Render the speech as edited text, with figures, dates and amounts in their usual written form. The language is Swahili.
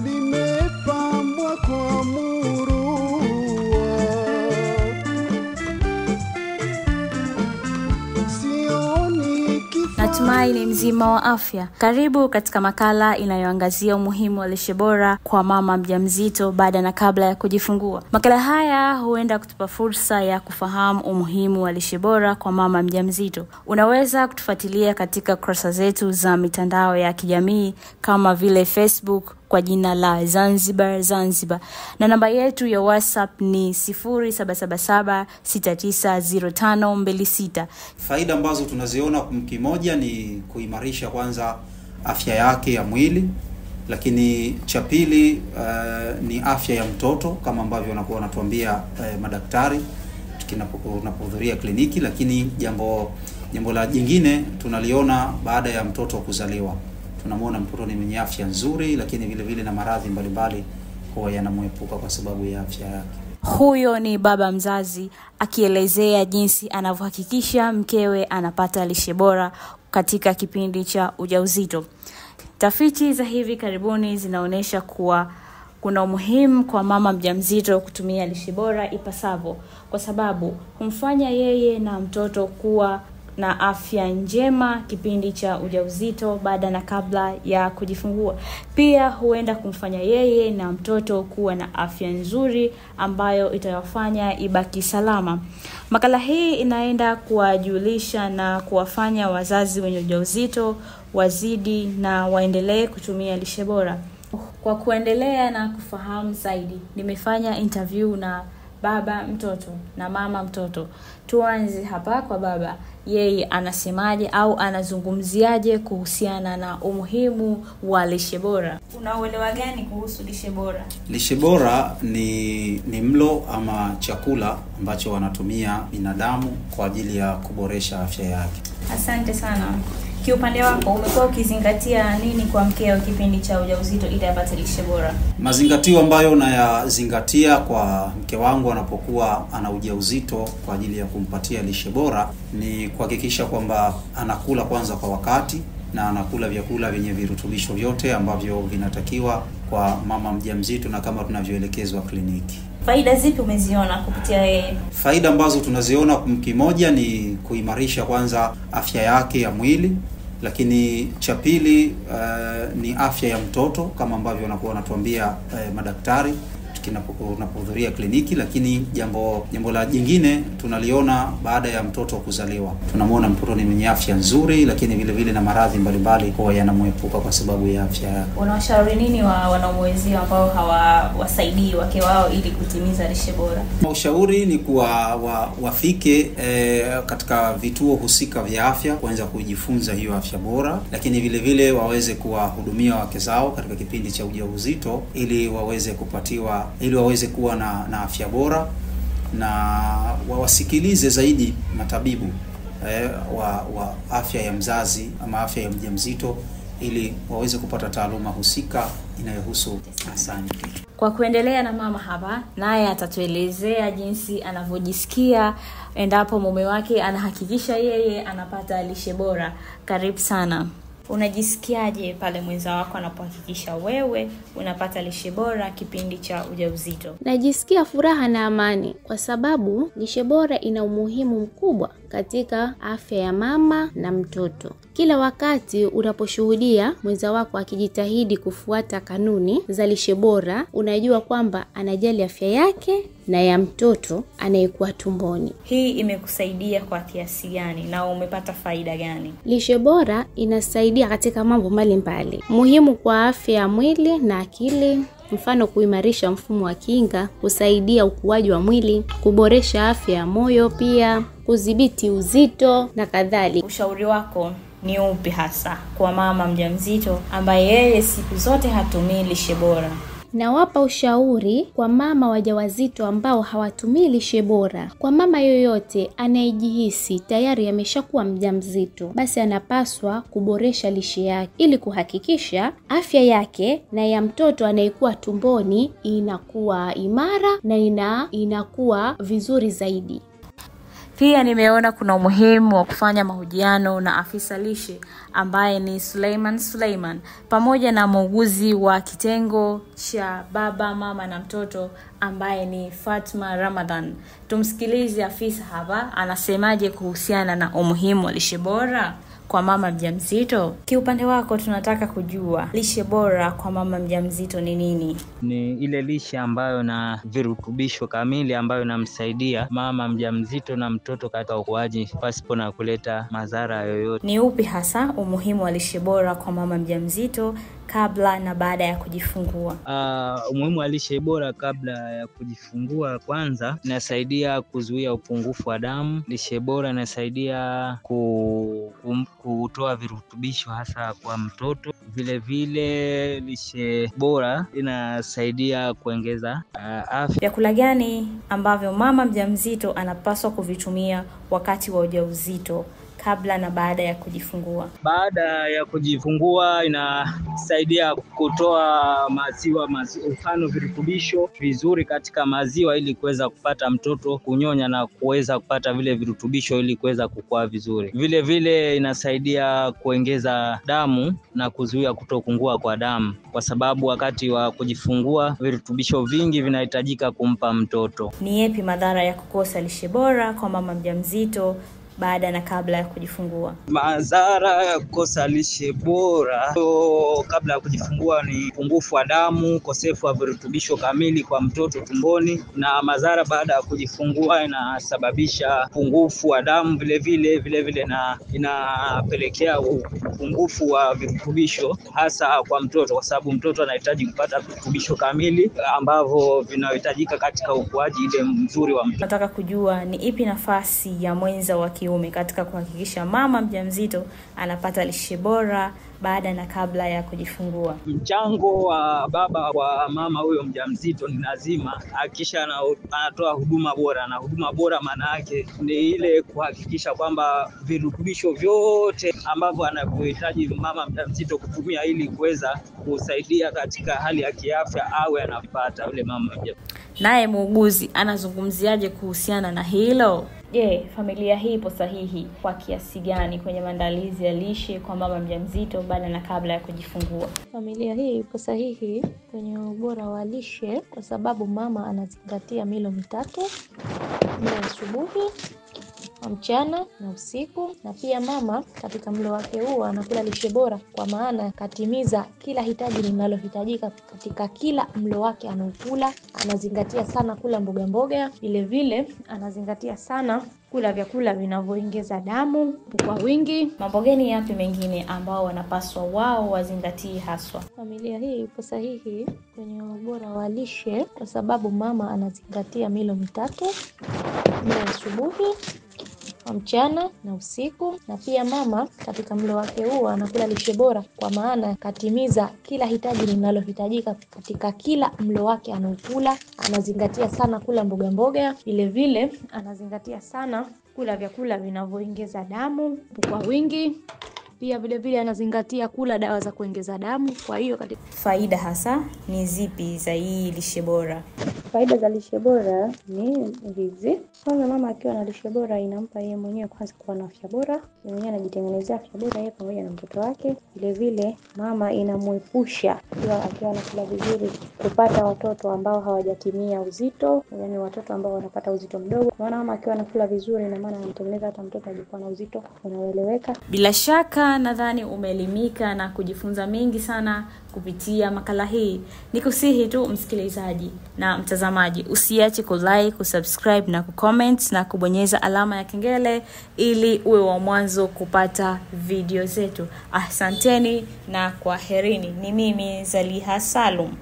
limepambwa kwa murua. Natumai ni mzima wa afya. Karibu katika makala inayoangazia umuhimu wa lishe bora kwa mama mjamzito baada na kabla ya kujifungua. Makala haya huenda kutupa fursa ya kufahamu umuhimu wa lishe bora kwa mama mjamzito. Unaweza kutufuatilia katika kurasa zetu za mitandao ya kijamii kama vile Facebook kwa jina la Zanzibar, na namba yetu ya WhatsApp ni 0777690526. Faida ambazo tunaziona mkimoja ni kuimarisha kwanza afya yake ya mwili, lakini cha pili ni afya ya mtoto kama ambavyo wanakuwa wanatuambia madaktari tunapohudhuria kliniki. Lakini jambo la jingine tunaliona baada ya mtoto kuzaliwa. Tunamwona mtoto ni mwenye afya nzuri, lakini vile vile na maradhi mbalimbali huwa yanamwepuka kwa sababu ya afya yake. Huyo ni baba mzazi akielezea jinsi anavyohakikisha mkewe anapata lishe bora katika kipindi cha ujauzito. Tafiti za hivi karibuni zinaonyesha kuwa kuna umuhimu kwa mama mjamzito kutumia lishe bora ipasavyo, kwa sababu humfanya yeye na mtoto kuwa na afya njema kipindi cha ujauzito baada na kabla ya kujifungua. Pia huenda kumfanya yeye na mtoto kuwa na afya nzuri ambayo itawafanya ibaki salama. Makala hii inaenda kuwajulisha na kuwafanya wazazi wenye ujauzito wazidi na waendelee kutumia lishe bora. Kwa kuendelea na kufahamu zaidi, nimefanya interview na baba mtoto na mama mtoto. Tuanze hapa kwa baba. Yeye anasemaje au anazungumziaje kuhusiana na umuhimu wa lishe bora? Unaelewa gani kuhusu lishe bora? Lishe bora ni mlo ama chakula ambacho wanatumia binadamu kwa ajili ya kuboresha afya yake. Asante sana. Kiupande wako umekuwa ukizingatia nini kwa mkeo kipindi cha ujauzito ili apate lishe bora? Mazingatio ambayo nayazingatia kwa mke wangu anapokuwa ana ujauzito kwa ajili ya kumpatia lishe bora ni kuhakikisha kwamba anakula kwanza kwa wakati na anakula vyakula vyenye virutubisho vyote ambavyo vinatakiwa kwa mama mjamzito na kama tunavyoelekezwa kliniki. Faida zipi umeziona kupitia yeye? Faida ambazo tunaziona mkimoja ni kuimarisha kwanza afya yake ya mwili, lakini cha pili ni afya ya mtoto kama ambavyo wanakuwa wanatuambia madaktari tunapohudhuria kliniki. Lakini jambo la jingine tunaliona baada ya mtoto kuzaliwa. Tunamwona mtoto ni mwenye afya nzuri, lakini vile vile na maradhi mbalimbali huwa yanamwepuka kwa sababu ya afya yake. Unawashauri nini wanaume ambao hawawasaidii wake wao ili kutimiza lishe bora? Ushauri ni kuwa wafike katika vituo husika vya afya kuanza kujifunza hiyo afya bora, lakini vile vile waweze kuwahudumia wake zao katika kipindi cha ujauzito ili waweze kuwa na afya bora, na wasikilize zaidi matabibu wa afya ya mzazi ama afya ya mjamzito ili waweze kupata taaluma husika inayohusu. Asante. Kwa kuendelea na mama hapa, naye atatuelezea jinsi anavyojisikia endapo mume wake anahakikisha yeye anapata lishe bora. Karibu sana. Unajisikiaje pale mwenza wako anapohakikisha wewe unapata lishe bora kipindi cha ujauzito? Najisikia furaha na amani kwa sababu lishe bora ina umuhimu mkubwa katika afya ya mama na mtoto. Kila wakati unaposhuhudia mwenza wako akijitahidi kufuata kanuni za lishe bora, unajua kwamba anajali afya yake na ya mtoto anayekuwa tumboni. Hii imekusaidia kwa kiasi gani na umepata faida gani? Lishe bora inasaidia katika mambo mbalimbali muhimu kwa afya ya mwili na akili. Mfano, kuimarisha mfumo wa kinga, kusaidia ukuaji wa mwili, kuboresha afya ya moyo, pia kudhibiti uzito na kadhalika. Ushauri wako ni upi hasa kwa mama mjamzito ambaye yeye siku zote hatumii lishe bora? Nawapa ushauri kwa mama wajawazito ambao hawatumii lishe bora. Kwa mama yoyote anayejihisi tayari ameshakuwa mjamzito, basi anapaswa kuboresha lishe yake ili kuhakikisha afya yake na ya mtoto anayekuwa tumboni inakuwa imara na inakuwa vizuri zaidi. Pia nimeona kuna umuhimu wa kufanya mahojiano na afisa lishe ambaye ni Suleiman pamoja na muuguzi wa kitengo cha baba, mama na mtoto ambaye ni Fatma Ramadhan. Tumsikilize afisa hapa anasemaje kuhusiana na umuhimu wa lishe bora kwa mama mjamzito. Kiupande wako tunataka kujua lishe bora kwa mama mjamzito ni nini? Ni ile lishe ambayo na virutubisho kamili ambayo inamsaidia mama mjamzito na mtoto katika ukuaji pasipo na kuleta madhara yoyote. Ni upi hasa umuhimu wa lishe bora kwa mama mjamzito kabla na baada ya kujifungua? Umuhimu wa lishe bora kabla ya kujifungua, kwanza inasaidia kuzuia upungufu wa damu. Lishe bora inasaidia kutoa virutubisho hasa kwa mtoto. Vile vile lishe bora inasaidia kuongeza afya. Vyakula gani ambavyo mama mjamzito anapaswa kuvitumia wakati wa ujauzito kabla na baada ya kujifungua? Baada ya kujifungua inasaidia kutoa maziwa, mfano virutubisho vizuri katika maziwa ili kuweza kupata mtoto kunyonya na kuweza kupata vile virutubisho ili kuweza kukua vizuri. Vile vile inasaidia kuongeza damu na kuzuia kutopungua kwa damu, kwa sababu wakati wa kujifungua virutubisho vingi vinahitajika kumpa mtoto. Ni yapi madhara ya kukosa lishe bora kwa mama mjamzito baada na kabla ya kujifungua? Madhara ya kukosa lishe bora kabla ya kujifungua ni upungufu wa damu, ukosefu wa virutubisho kamili kwa mtoto tumboni, na madhara baada ya kujifungua inasababisha upungufu wa damu vile vile na inapelekea upungufu wa virutubisho hasa kwa mtoto, kwa sababu mtoto anahitaji kupata virutubisho kamili ambavyo vinahitajika katika ukuaji ile mzuri wa mtoto. Nataka kujua ni ipi nafasi ya mwenza wa kiume katika kuhakikisha mama mjamzito anapata lishe bora baada na kabla ya kujifungua? Mchango wa baba wa mama huyo mjamzito ni lazima hakikisha anatoa huduma bora, na huduma bora maana yake ni ile kuhakikisha kwamba virutubisho vyote ambavyo anavyohitaji mama mjamzito kutumia ili kuweza kusaidia katika hali ya kiafya awe anapata yule mama mjamzito. Naye muuguzi anazungumziaje kuhusiana na hilo? Familia hii ipo sahihi kwa kiasi gani kwenye maandalizi ya lishe kwa mama mjamzito baada na kabla ya kujifungua? Familia hii ipo sahihi kwenye ubora wa lishe kwa sababu mama anazingatia milo mitatu: mlo asubuhi, mchana na usiku, na pia mama katika mlo wake huo anakula lishe bora kwa maana katimiza kila hitaji linalohitajika katika kila mlo wake anaokula. Anazingatia sana kula mboga, vile vile anazingatia sana kula vyakula vinavyoongeza damu kwa wingi. Mambo gani yapi mengine ambao wanapaswa wao wazingatie haswa? Familia hii ipo sahihi kwenye ubora wa lishe kwa sababu mama anazingatia milo mitatu: mlo asubuhi, mchana na usiku, na pia mama katika mlo wake huo anakula lishe bora kwa maana katimiza kila hitaji linalohitajika katika kila mlo wake anaokula. Anazingatia sana kula mboga, vile vile anazingatia sana kula vyakula vinavyoongeza damu kwa wingi. Pia vile vile anazingatia kula dawa za kuongeza damu. Kwa hiyo katika faida hasa ni zipi za hii lishe bora? Faida za lishe bora ni hizi. Kwanza, mama akiwa na lishe bora inampa yeye mwenyewe kwanza kuwa na afya bora. Yeye mwenyewe anajitengenezea afya bora yeye pamoja na mtoto wake. Vile vile mama inamuepusha akiwa anakula vizuri kupata watoto ambao hawajatimia uzito, yani watoto ambao wanapata uzito mdogo. Maana mama akiwa anakula vizuri na maana anamtengeneza hata mtoto ajikuwa na uzito unaoeleweka. Bila shaka nadhani umeelimika na kujifunza mengi sana kupitia makala hii. Nikusihi tu msikilizaji na mtazamaji, usiache kulike, kusubscribe na kucomment na kubonyeza alama ya kengele ili uwe wa mwanzo kupata video zetu. Asanteni na kwaherini. Ni mimi Zaliha Salum.